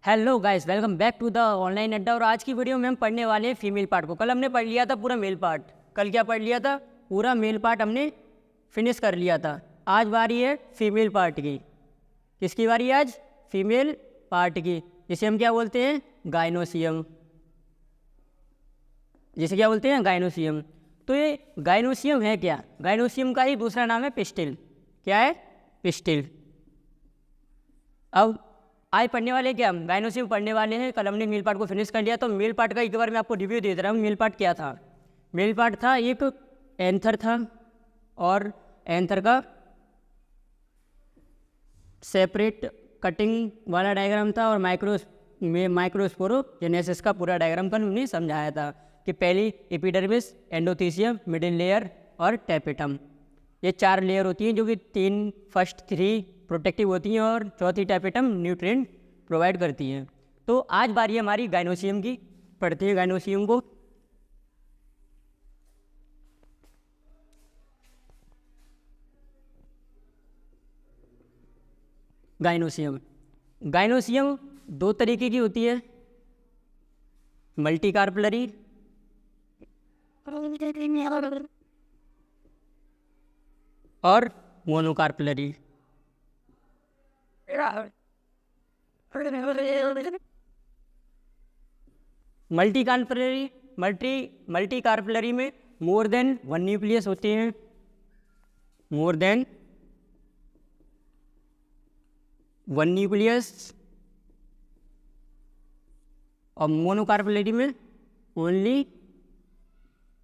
Hello guys, welcome back to the online Adda. और आज की वीडियो में हम पढ़ने वाले हैं फीमेल पार्ट को। कल हमने पढ़ लिया था पूरा मेल पार्ट। कल क्या पढ़ लिया था? पूरा मेल पार्ट हमने फिनिश कर लिया था। आज बारी है फीमेल पार्ट की। किसकी बारी है आज? फीमेल पार्ट की, जिसे हम क्या बोलते हैं? गाइनोसियम। जिसे क्या बोलते हैं? गाइनोसियम। तो ये गाइनोसियम है क्या? गाइनोसियम का ही दूसरा नाम है पिस्टिल। क्या है? पिस्टिल। अब आज पढ़ने वाले क्या? हम गाइनोसियम पढ़ने वाले हैं। कल हमने मेल पार्ट को फिनिश कर लिया। तो मेल पार्ट का एक बार मैं आपको रिव्यू दे रहा हूँ। मेल पार्ट क्या था? मेल पार्ट था एक एंथर था, और एंथर का सेपरेट कटिंग वाला डायग्राम था, और माइक्रोस्पोरोजेनेसिस का पूरा डायग्राम कल हमने समझाया था कि पहली एपिडर्मिस, एंडोथीसियम, मिडिल लेयर और टैपेटम। ये 4 लेयर होती हैं, जो कि फर्स्ट 3 प्रोटेक्टिव होती हैं और चौथी टैपेटम न्यूट्रिएंट प्रोवाइड करती हैं। तो आज बारी है हमारी गाइनोसियम की। पढ़ते हैं गाइनोसियम को। गाइनोसियम 2 तरीके की होती है, मल्टी कार्पलरी और मोनोकार्पलरी। मल्टी कार्पलरी में मोर देन 1 न्यूक्लियस होते हैं, मोर देन 1 न्यूक्लियस। और मोनोकार्पलरी में ओनली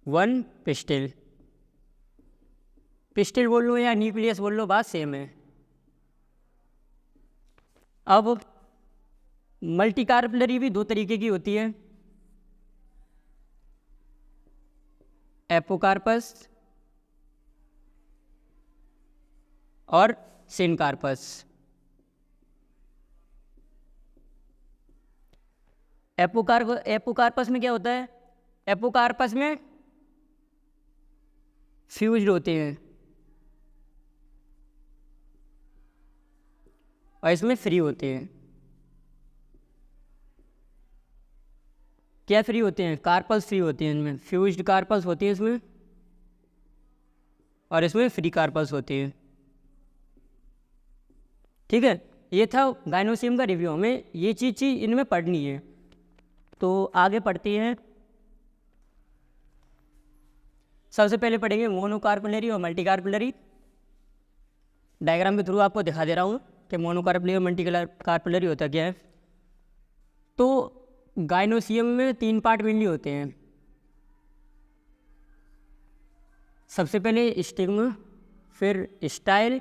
1 पिस्टिल। पिस्टिल बोल लो या न्यूक्लियस बोल लो, बात सेम है। अब मल्टी कार्पलरी भी 2 तरीके की होती है, एपोकार्पस और सिनकार्पस। एपोकार्पस में क्या होता है? एपोकार्पस में फ्यूज्ड होते हैं और इसमें फ्री होते हैं। क्या फ्री होते हैं? कार्पल्स फ्री होते हैं। इनमें फ्यूज्ड कार्पल्स होती हैं इसमें, और इसमें फ्री कार्पल्स होती हैं। ठीक है, ये था गाइनोसियम का रिव्यू। हमें ये चीज़ इनमें पढ़नी है। तो आगे पढ़ते हैं। सबसे पहले पढ़ेंगे मोनोकार्पलरी और मल्टी कार्पलरी। डायग्राम के थ्रू आपको दिखा दे रहा हूँ कि मोनोकार्पलरी और मल्टी कार्पलरी होता क्या है। तो गाइनोसियम में 3 पार्ट मेनली होते हैं। सबसे पहले स्टिग्मा, फिर स्टाइल,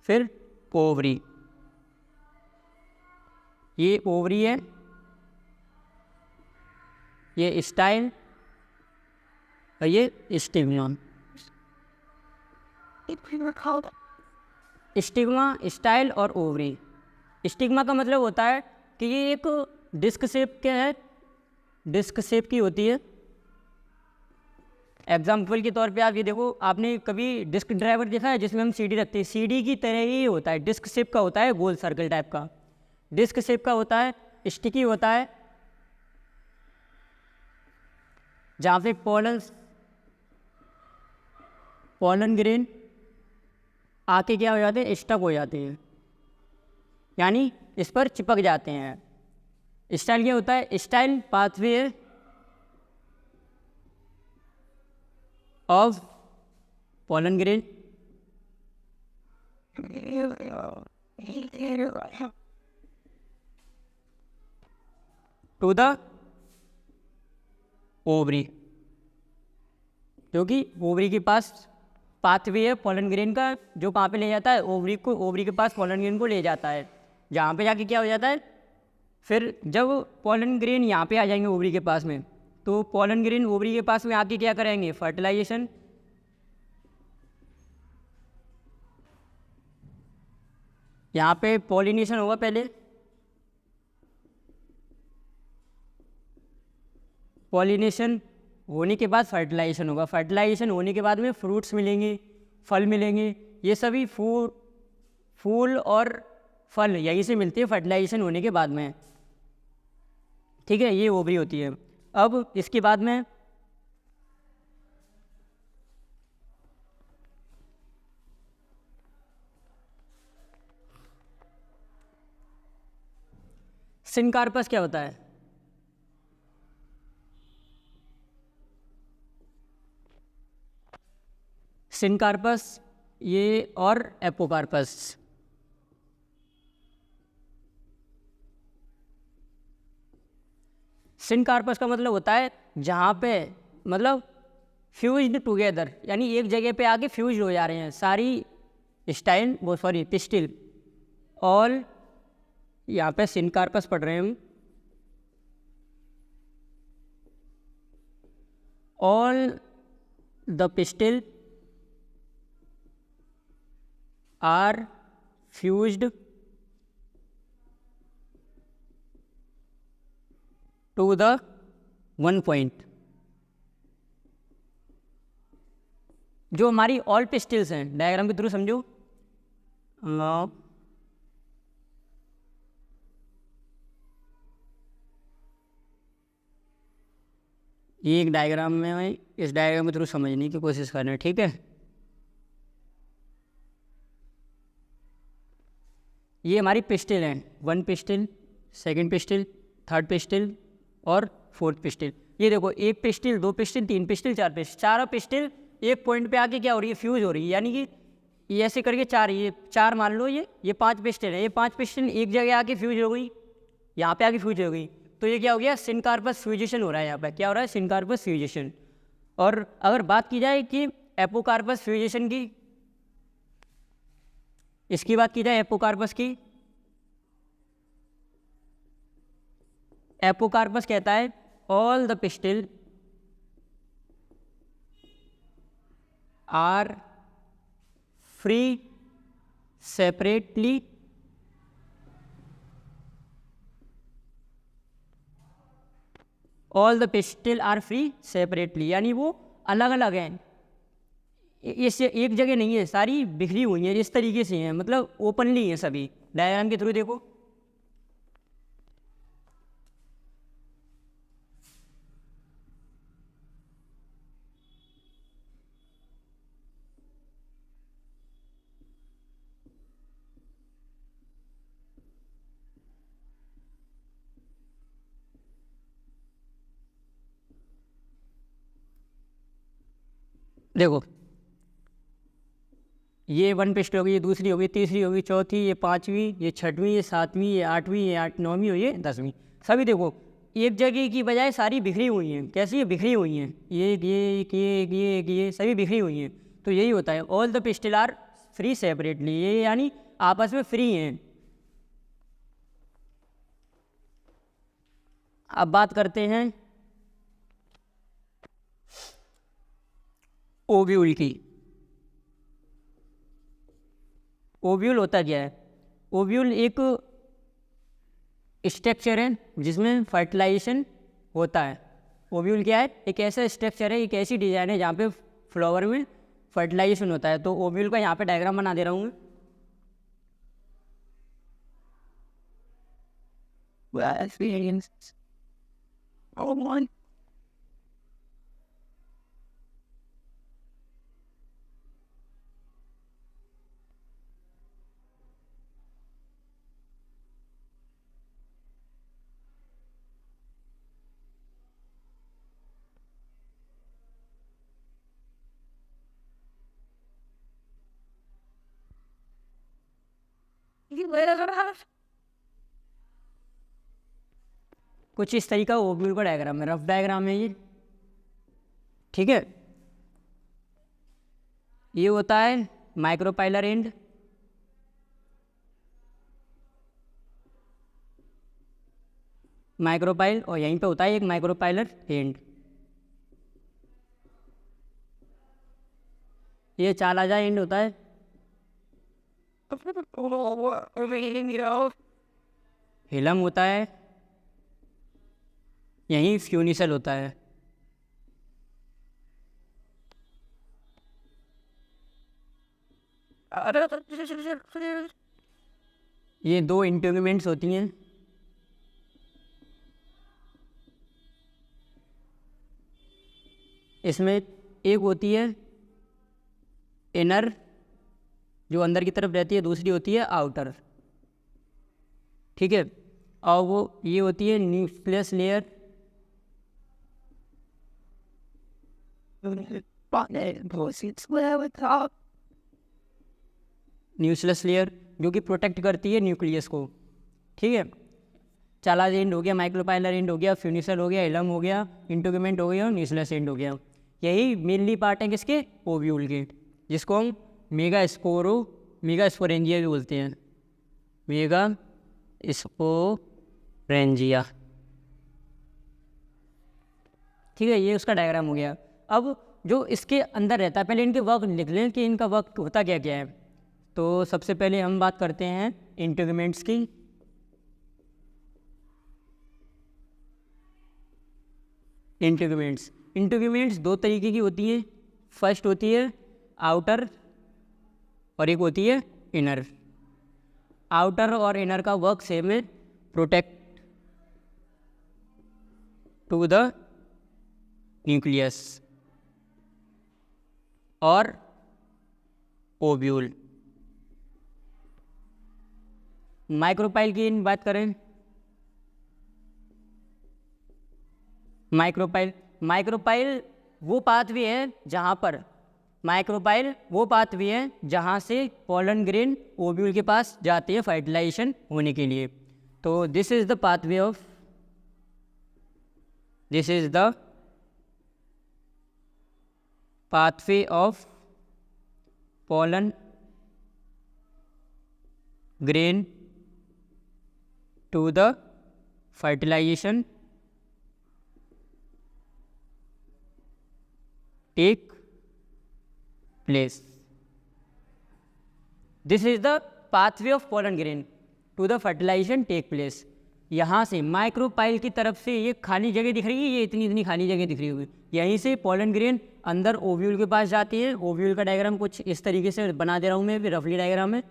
फिर ओवरी। ये ओवरी है, ये स्टाइल और ये स्टिग्मा। स्टिग्मा, स्टाइल और ओवरी। स्टिग्मा का मतलब होता है कि ये एक डिस्क शेप क्या है? डिस्क शेप की होती है। एग्जाम्पल के तौर पे आप ये देखो, आपने कभी डिस्क ड्राइवर देखा है जिसमें हम सीडी रखते हैं? सीडी की तरह ही होता है, डिस्क शेप का होता है, गोल सर्कल टाइप का डिस्क शेप का होता है, स्टिकी होता है, जहाँ पे पोलन ग्रेन आके क्या हो जाते हैं? स्टक हो जाते हैं, यानी इस पर चिपक जाते हैं। स्टाइल क्या होता है? Style pathway of pollen grain to the ovary, क्योंकि ओवरी के पास पाथवे है पोलन ग्रेन का, जो कहाँ पे ले जाता है? ओवरी को। ओवरी के पास पोलन ग्रेन को ले जाता है, जहाँ पे जाके क्या हो जाता है? फिर जब पोलन ग्रेन यहाँ पे आ जाएंगे ओवरी के पास में, तो पोलन ग्रेन ओवरी के पास में आके क्या करेंगे? फर्टिलाइजेशन। यहाँ पे पॉलिनेशन होगा पहले, पॉलिनेशन होने के बाद फर्टिलाइजेशन होगा। फर्टिलाइजेशन होने के बाद में फ्रूट्स मिलेंगे, फल मिलेंगे। ये सभी फूल और फल यहीं से मिलती है फर्टिलाइजेशन होने के बाद में। ठीक है, ये ओवरी होती है। अब इसके बाद में सिनकार्पस क्या होता है? सिनकार्पस ये और एपोकार्पस। सिनकार्पस का मतलब होता है जहाँ पे मतलब फ्यूज्ड टुगेदर, यानी एक जगह पे आके फ्यूज हो जा रहे हैं सारी स्टाइल वो सॉरी पिस्टिल। ऑल यहाँ पे सिनकार्पस पढ़ रहे हैं हम। All the pistil are fused to the one point. जो हमारी ऑल पिस्टिल्स हैं, डायग्राम के थ्रू समझो। ये एक डायग्राम में है, इस डायग्राम के थ्रू समझने की कोशिश करना है, ठीक है। ये हमारी पिस्टिल हैं, one pistil, second pistil, third pistil और फोर्थ पिस्टिल। ये देखो, एक पिस्टिल, दो पिस्टिल, तीन पिस्टिल, चार पिस्टिल, चारों पिस्टिल एक पॉइंट पे आके क्या हो रही है, फ्यूज हो रही है। यानी कि ये ऐसे करके चार, ये चार मान लो, ये पांच पिस्टिल है, ये पांच पिस्टिल एक जगह आके फ्यूज हो गई, यहाँ पे आके फ्यूज हो गई, तो ये क्या हो गया, सिनकार्पस फ्यूजेशन हो रहा है। यहाँ पे क्या हो रहा है, सिनकार्पस फ्यूजेशन। और अगर बात की जाए कि एपोकार्पस फ्यूजेशन की, इसकी बात की जाए एपोकार्पस की, एपोकार्पस कहता है all the pistil are free separately all the pistil are free separately, यानी वो अलग अलग हैं, इससे एक जगह नहीं है, सारी बिखरी हुई हैं, इस तरीके से हैं, मतलब ओपनली हैं सभी। डायग्राम के थ्रू देखो, देखो ये वन पिस्टिल होगी, ये दूसरी होगी, तीसरी होगी, चौथी, ये पांचवी, ये छठवीं, ये सातवीं, ये आठवीं, ये नौवीं और ये 10वीं। सभी देखो एक जगह की बजाय सारी बिखरी हुई हैं। कैसी है, बिखरी हुई हैं, ये सभी बिखरी हुई हैं। तो यही होता है all the pistil are free separately, ये यानी आपस में फ्री हैं। अब बात करते हैं ओव्यूल की। ओव्यूल होता क्या है, ओव्यूल एक स्ट्रक्चर है जिसमें फर्टिलाइजेशन होता है। ओव्यूल क्या है, एक ऐसा स्ट्रक्चर है, एक ऐसी डिजाइन है जहाँ पे फ्लावर में फर्टिलाइजेशन होता है। तो ओव्यूल का यहाँ पे डायग्राम बना दे रहा हूँ मैं। कुछ इस तरीका ओव्यूल का डायग्राम है, रफ डायग्राम है ये, ठीक है। ये होता है माइक्रोपाइलर एंड, माइक्रोपाइल, और यहीं पे होता है एक माइक्रोपाइलर एंड। ये चालाजा एंड होता है, हिलम होता है, यहीं फ्यूनिसल होता है। ये दो इंटीग्यूमेंट्स होती हैं। इसमें एक होती है इनर, जो अंदर की तरफ रहती है, दूसरी होती है आउटर। ठीक है, और वो ये होती है न्यूक्लियस लेयर, न्यूक्लियस लेयर जो कि प्रोटेक्ट करती है न्यूक्लियस को। ठीक है, चालाज एंड हो गया, माइक्रोपाइलर एंड हो गया, फ्यूनिसल हो गया, इलम हो गया, इंटीग्यूमेंट हो गया और न्यूक्लियस एंड हो गया। यही मेनली पार्ट है किसके, ओव्यूल के, जिसको हम मेगा स्पोरेंजिया भी बोलते हैं, मेगा स्पोरेंजिया। ठीक है, ये उसका डायग्राम हो गया। अब जो इसके अंदर रहता है, पहले इनके वर्क लिख लें कि इनका वर्क होता क्या क्या है। तो सबसे पहले हम बात करते हैं इंटीग्यूमेंट्स की। इंटीग्यूमेंट्स दो तरीके की होती हैं। फर्स्ट होती है आउटर और एक होती है इनर। आउटर और इनर का वर्क सेम है, प्रोटेक्ट टू द न्यूक्लियस और ओव्यूल। माइक्रोपाइल की बात करें, माइक्रोपाइल वो पाथवे है जहाँ पर जहाँ से पॉलन ग्रेन ओव्यूल के पास जाते हैं फर्टिलाइजेशन होने के लिए। तो this is the pathway of pollen grain to the fertilization take place. This is the pathway of pollen grain to the fertilization take place. यहाँ से माइक्रोपाइल की तरफ से ये खाली जगह दिख रही है, ये इतनी खाली जगह दिख रही होगी, यहीं से पॉलन ग्रेन अंदर ओव्यूल के पास जाती है। ओव्यूल का डायग्राम कुछ इस तरीके से बना दे रहा हूँ मैं, भी रफली डायग्राम है।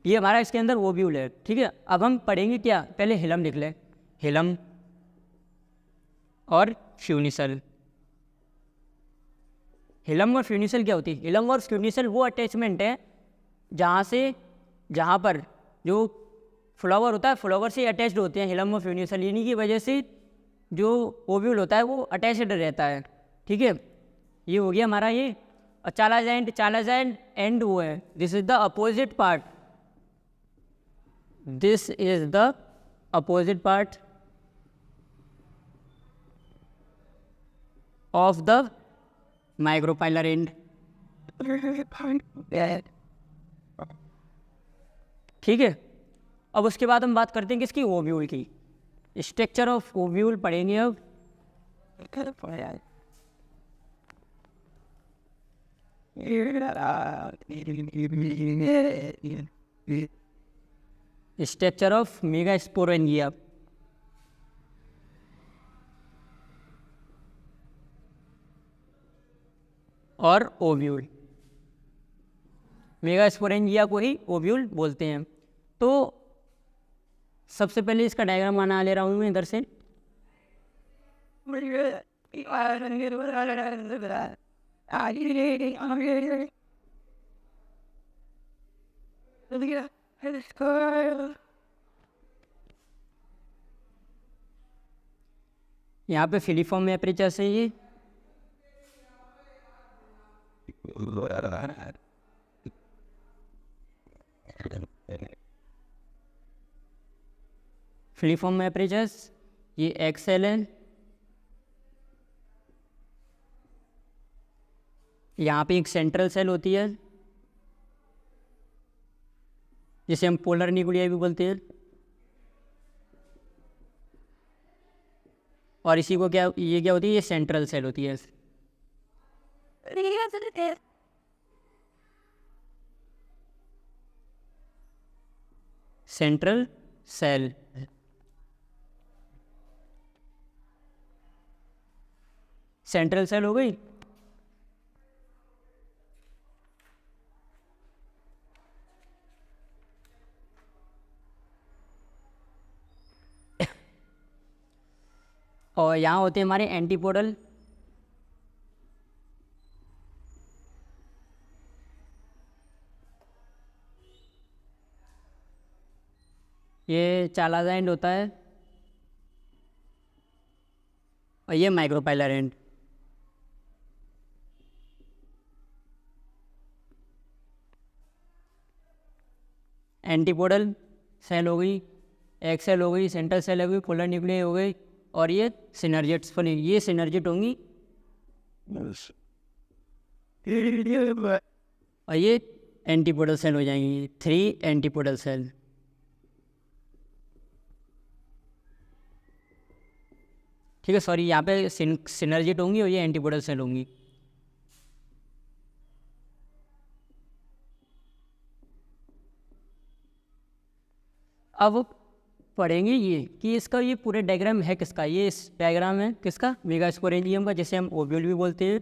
ये हमारा इसके अंदर ओव्यूल है। ठीक है, अब हम पढ़ेंगे क्या, पहले हिलम लिख लें, हिलम और फ्यूनिसल। हिलम और फ्यूनिसल क्या होती है? हिलम और फ्यूनिसल वो अटैचमेंट है जहाँ पर जो फ्लावर होता है, फ्लावर से अटैच्ड होते हैं हिलम और फ्यूनिसल, इन्हीं की वजह से जो ओव्यूल होता है वो अटैच्ड रहता है। ठीक है, ये हो गया हमारा ये। और चालाज एंड वो है, this is the opposite part, of the micropylar and. ठीक है, अब उसके बाद हम बात करते हैं किसकी, ओव्यूल की। स्ट्रक्चर ऑफ ओव्यूल पढ़ेंगे अब। Structure of megasporangia. और ओव्यूल, मेगास्पोरेंजिया को ही ओव्यूल बोलते हैं। तो सबसे पहले इसका डायग्राम बना ले रहा हूँ मैं इधर से। यहाँ पे फिलीफॉर्म एपरेचर से ये फिलीफॉर्म एपरेचर्स, ये एक्सेल है। यहाँ पे एक सेंट्रल सेल होती है जिसे हम पोलर न्यूक्लिया भी बोलते हैं। और इसी को ये क्या होती है, ये सेंट्रल सेल होती है। Central cell. सेंट्रल सेल हो गई, और यहाँ होते हैं हमारे एंटीपोडल, ये चालाजा एंड होता है, और ये माइक्रोपाइलर एंड। एंटीपोडल सेल हो गई, एक्स सेल हो गई, सेंट्रल सेल हो गई, पोलर न्यूक्लियाई हो गई, और ये सिनर्जिट्स बनी, ये सिनर्जिट होंगी, और ये एंटीपोडल सेल हो जाएंगी, 3 एंटीपोडल सेल। ठीक है, सॉरी, यहाँ पे सिनर्जिट होंगी और ये एंटीपोडल सेल होंगी। अब पढ़ेंगे ये कि इसका ये पूरे डायग्राम है किसका, ये इस डायग्राम है किसका, मेगास्पोरेंजियम का, जिसे हम ओव्यूल भी बोलते हैं।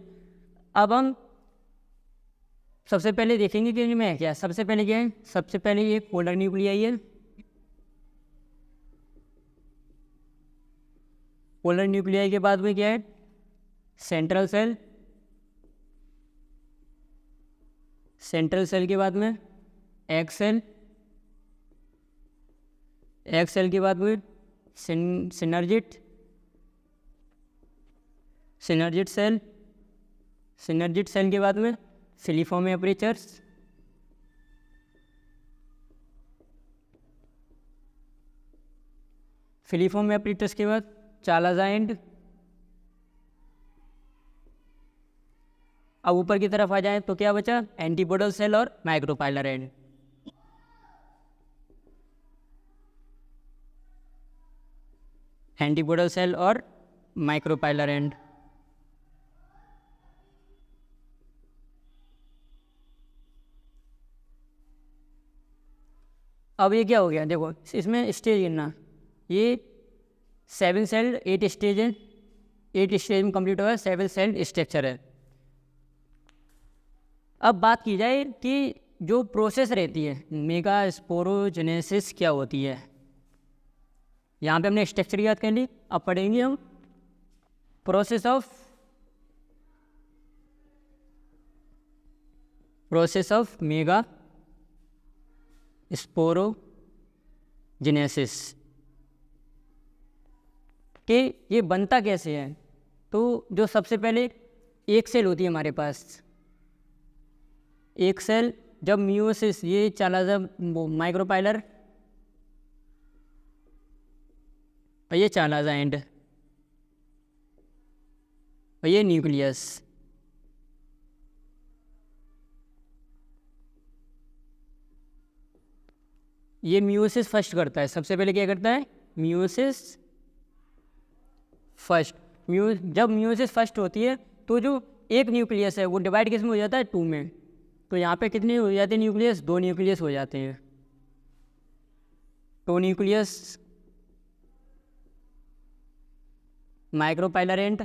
अब हम सबसे पहले देखेंगे कि इनमें है क्या। सबसे पहले क्या है, सबसे पहले ये पोलर न्यूक्लियाई है, पोलर न्यूक्लियाई के बाद में क्या है, सेंट्रल सेल, सेंट्रल सेल के बाद में एक्स सेल, एक्स सेल के बाद में synergid, synergid cell, synergid cell के बाद में फिलीफॉर्म एपरेचर्स, फिलीफॉर्म एपरेटर्स के बाद चालाजा एंड। अब ऊपर की तरफ आ जाए तो क्या बचा, एंटीपोडल सेल और माइक्रोपाइलर एंड। एंटीपोडल सेल और माइक्रोपाइलर एंड। अब ये क्या हो गया, देखो इसमें स्टेज गिनना, ये 7 सेल 8 स्टेज है, 8 स्टेज में कंप्लीट होगा, 7 सेल स्ट्रक्चर है। अब बात की जाए कि जो प्रोसेस रहती है मेगास्पोरोजेनेसिस क्या होती है। यहाँ पे हमने स्ट्रक्चर याद कर ली, अब पढ़ेंगे हम प्रोसेस ऑफ मेगा स्पोरोजेनेसिस कि ये बनता कैसे है। तो जो सबसे पहले एक सेल होती है हमारे पास, एक सेल जब मियोसिस, ये चालाजा माइक्रोपाइलर और ये चालाजा एंड और ये न्यूक्लियस। ये मियोसिस फर्स्ट करता है, सबसे पहले क्या करता है, मियोसिस फर्स्ट। जब मियोसिस फर्स्ट होती है तो जो एक न्यूक्लियस है वो डिवाइड किस में हो जाता है, 2 में। तो यहाँ पे कितने हो जाते हैं न्यूक्लियस, 2 न्यूक्लियस हो जाते हैं, 2 nucleus. Micropylar end,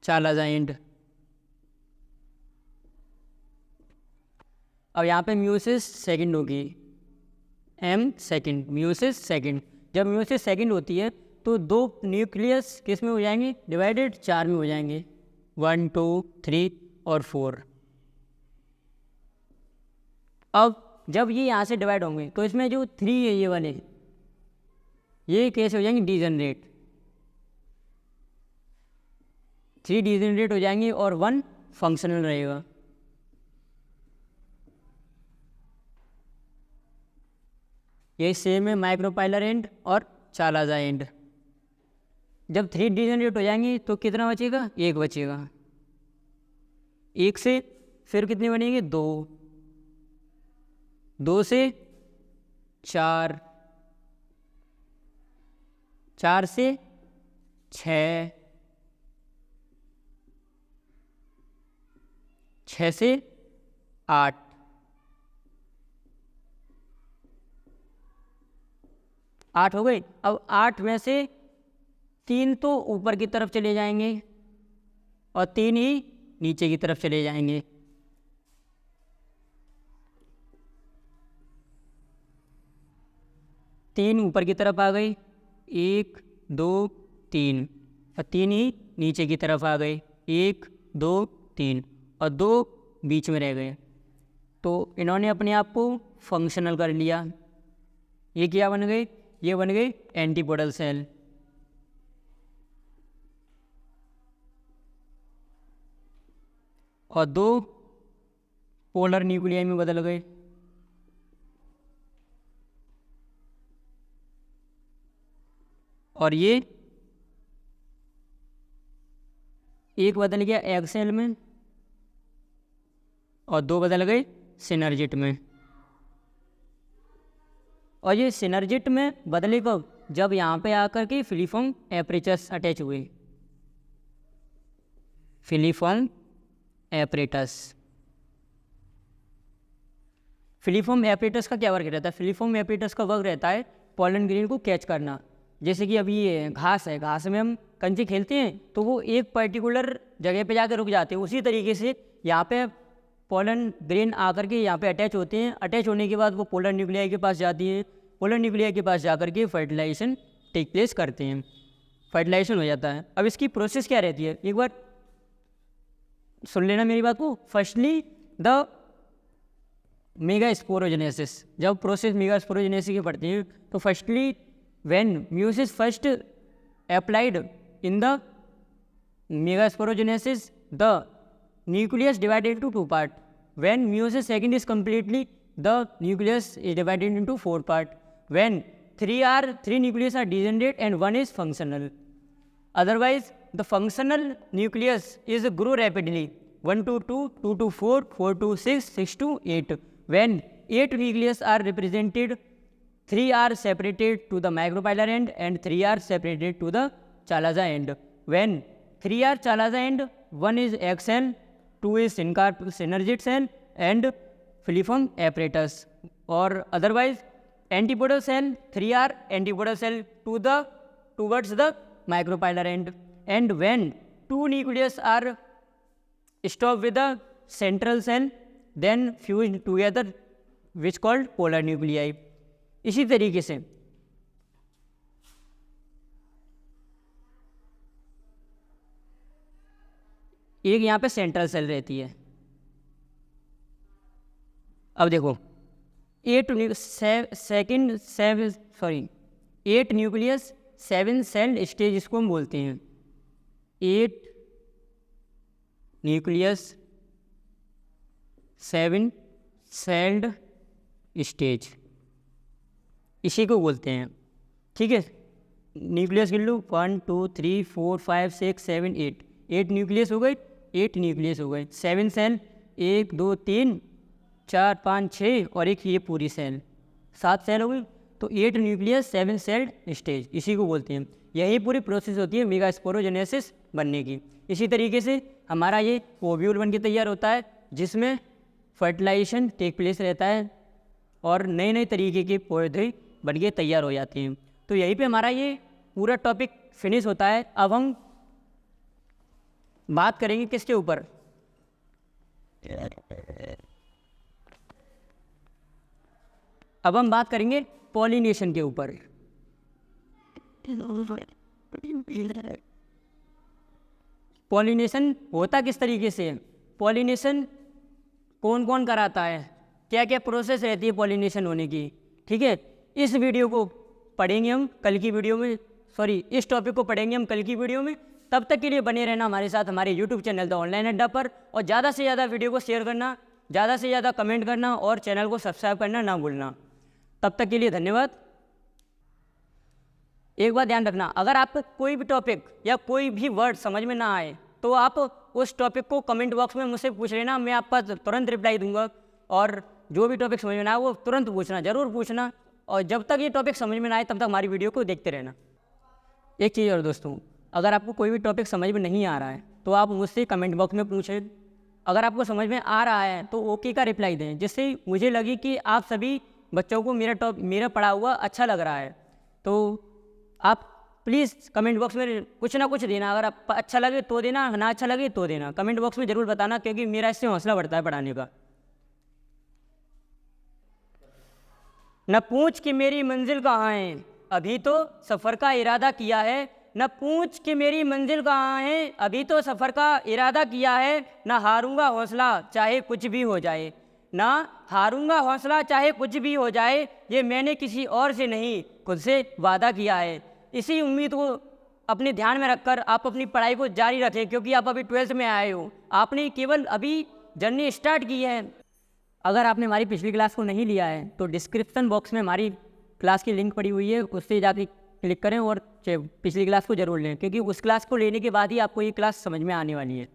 chalaza end. अब यहाँ पे म्यूसिस सेकंड होगी, एम सेकंड, म्यूसिस सेकंड। जब म्यूसिस सेकंड होती है तो 2 न्यूक्लियस किस में हो जाएंगे, डिवाइडेड 4 में हो जाएंगे, 1 2 3 और 4। अब जब ये यहाँ से डिवाइड होंगे तो इसमें जो 3 है ये वाले, ये कैसे हो जाएंगे, डीजनरेट, 3 डीजनरेट हो जाएंगे और 1 फंक्शनल रहेगा। ये सेम है माइक्रोपाइलर एंड और चालाजा एंड। जब 3 डीजनरेट हो जाएंगे तो कितना बचेगा, 1 बचेगा। 1 से फिर कितने बनेंगे, 2, 2 से 4, 4 से 6, 6 से 8, 8 हो गए। अब 8 में से 3 तो ऊपर की तरफ चले जाएंगे और 3 ही नीचे की तरफ चले जाएंगे। तीन ऊपर की तरफ आ गई, 1 2 3, और 3 ही नीचे की तरफ आ गए, 1 2 3, और 2 बीच में रह गए। तो इन्होंने अपने आप को फंक्शनल कर लिया। ये क्या बन गए? ये बन गए एंटीपोडल सेल। और 2 पोलर न्यूक्लियाई में बदल गए। और ये एक बदल गया एग सेल में और 2 बदल गए सिनर्जिट में। और ये सिनर्जिट में बदले कब? जब यहाँ पे आकर के फिलीफॉर्म एपरेटस अटैच हुए। Filiform apparatus. फिलीफॉर्म एपरेटस का क्या वर्क रहता है? फिलीफॉर्म एपरेटस का वर्क रहता है पॉलन ग्रेन को कैच करना। जैसे कि अभी ये घास है, घास में हम कंचे खेलते हैं तो वो एक पर्टिकुलर जगह पे जाकर रुक जाते हैं। उसी तरीके से यहाँ पे पोलन ग्रेन आकर के यहाँ पे अटैच होते हैं। अटैच होने के बाद वो पोलर न्यूक्लियाई के पास जाती है। पोलर न्यूक्लियाई के पास जाकर के फर्टिलाइजेशन टेक प्लेस करते हैं, फर्टिलाइजेशन हो जाता है। अब इसकी प्रोसेस क्या रहती है, एक बार सुन लेना मेरी बात को। Firstly the mega sporogenesis. जब प्रोसेस मेगा स्पोरोजेनेसिस की पढ़ते हैं तो firstly when meiosis first applied in the megasporogenesis, the nucleus divided into 2 parts. When meiosis second is completely, the nucleus is divided into 4 parts. When 3 nucleus are degenerate and 1 is functional. Otherwise, the functional nucleus is grow rapidly. 1 to 2, 2 to 4, 4 to 6, 6 to 8. When 8 nucleus are represented, 3 are separated to the micropylar end and 3 are separated to the chalaza end. When 3 are chalaza end, 1 is egg cell, 2 is synergid cell and filiform apparatus. Or otherwise, antipodal cell, 3 are antipodal cell towards the micropylar end. And when 2 nucleus are stopped with the central cell, then fused together, which called polar nuclei. इसी तरीके से एक यहाँ पे central cell रहती है। अब देखो 8 न्यूक्लियस 7 सेल स्टेज इसको हम बोलते हैं। 8 न्यूक्लियस 7 सेल्ड स्टेज, इसी को बोलते हैं। ठीक है, न्यूक्लियस गिन लो 1 2 3 4 5 6 7 8। 8 न्यूक्लियस हो गए, 8 न्यूक्लियस हो गए। 7 सेल 1 2 3 4 5 6 और एक ये पूरी सेल, 7 सेल हो गई। तो 8 न्यूक्लियस 7 सेल्ड स्टेज, इसी को बोलते हैं। यही पूरी प्रोसेस होती है मेगास्पोरोजेनेसिस बनने की। इसी तरीके से हमारा ये ओव्यूल बन के तैयार होता है, जिसमें फर्टिलाइजेशन टेक प्लेस रहता है और नए नए तरीके के पौधे बन के तैयार हो जाते हैं। तो यहीं पे हमारा ये पूरा टॉपिक फिनिश होता है। अब हम बात करेंगे किसके ऊपर? अब हम बात करेंगे पॉलिनेशन के ऊपर। पॉलिनेशन होता किस तरीके से है? पॉलिनेशन कौन कौन कराता है, क्या क्या प्रोसेस रहती है पॉलिनेशन होने की? ठीक है, इस वीडियो को पढ़ेंगे हम कल की वीडियो में, इस टॉपिक को पढ़ेंगे हम कल की वीडियो में। तब तक के लिए बने रहना हमारे साथ हमारे यूट्यूब चैनल द ऑनलाइन अड्डा पर, और ज़्यादा से ज़्यादा वीडियो को शेयर करना, ज़्यादा से ज़्यादा कमेंट करना और चैनल को सब्सक्राइब करना ना भूलना। तब तक के लिए धन्यवाद। एक बात ध्यान रखना, अगर आपको कोई भी टॉपिक या कोई भी वर्ड समझ में ना आए तो आप उस टॉपिक को कमेंट बॉक्स में मुझसे पूछ लेना, मैं आपका तुरंत रिप्लाई दूंगा। और जो भी टॉपिक समझ में ना आए वो तुरंत पूछना, ज़रूर पूछना। और जब तक ये टॉपिक समझ में ना आए तब तक हमारी वीडियो को देखते रहना। एक चीज़ और दोस्तों, अगर आपको कोई भी टॉपिक समझ में नहीं आ रहा है तो आप मुझसे कमेंट बॉक्स में पूछें। अगर आपको समझ में आ रहा है तो ओके का रिप्लाई दें, जिससे मुझे लगे कि आप सभी बच्चों को मेरा पढ़ा हुआ अच्छा लग रहा है। तो आप प्लीज़ कमेंट बॉक्स में कुछ ना कुछ देना, अगर आप अच्छा लगे तो देना, ना अच्छा लगे तो देना, कमेंट बॉक्स में ज़रूर बताना, क्योंकि मेरा इससे हौसला बढ़ता है पढ़ाने का। न पूछ कि मेरी मंजिल कहाँ है, अभी तो सफ़र का इरादा किया है। न पूछ कि मेरी मंजिल कहाँ है, अभी तो सफ़र का इरादा किया है। न हारूंगा हौसला चाहे कुछ भी हो जाए, ना हारूंगा हौसला चाहे कुछ भी हो जाए। ये मैंने किसी और से नहीं, खुद से वादा किया है। इसी उम्मीद को अपने ध्यान में रखकर आप अपनी पढ़ाई को जारी रखें, क्योंकि आप अभी 12th में आए हो, आपने केवल अभी जर्नी स्टार्ट की है। अगर आपने हमारी पिछली क्लास को नहीं लिया है तो डिस्क्रिप्शन बॉक्स में हमारी क्लास की लिंक पड़ी हुई है, उससे जाके क्लिक करें और पिछली क्लास को ज़रूर लें, क्योंकि उस क्लास को लेने के बाद ही आपको ये क्लास समझ में आने वाली है।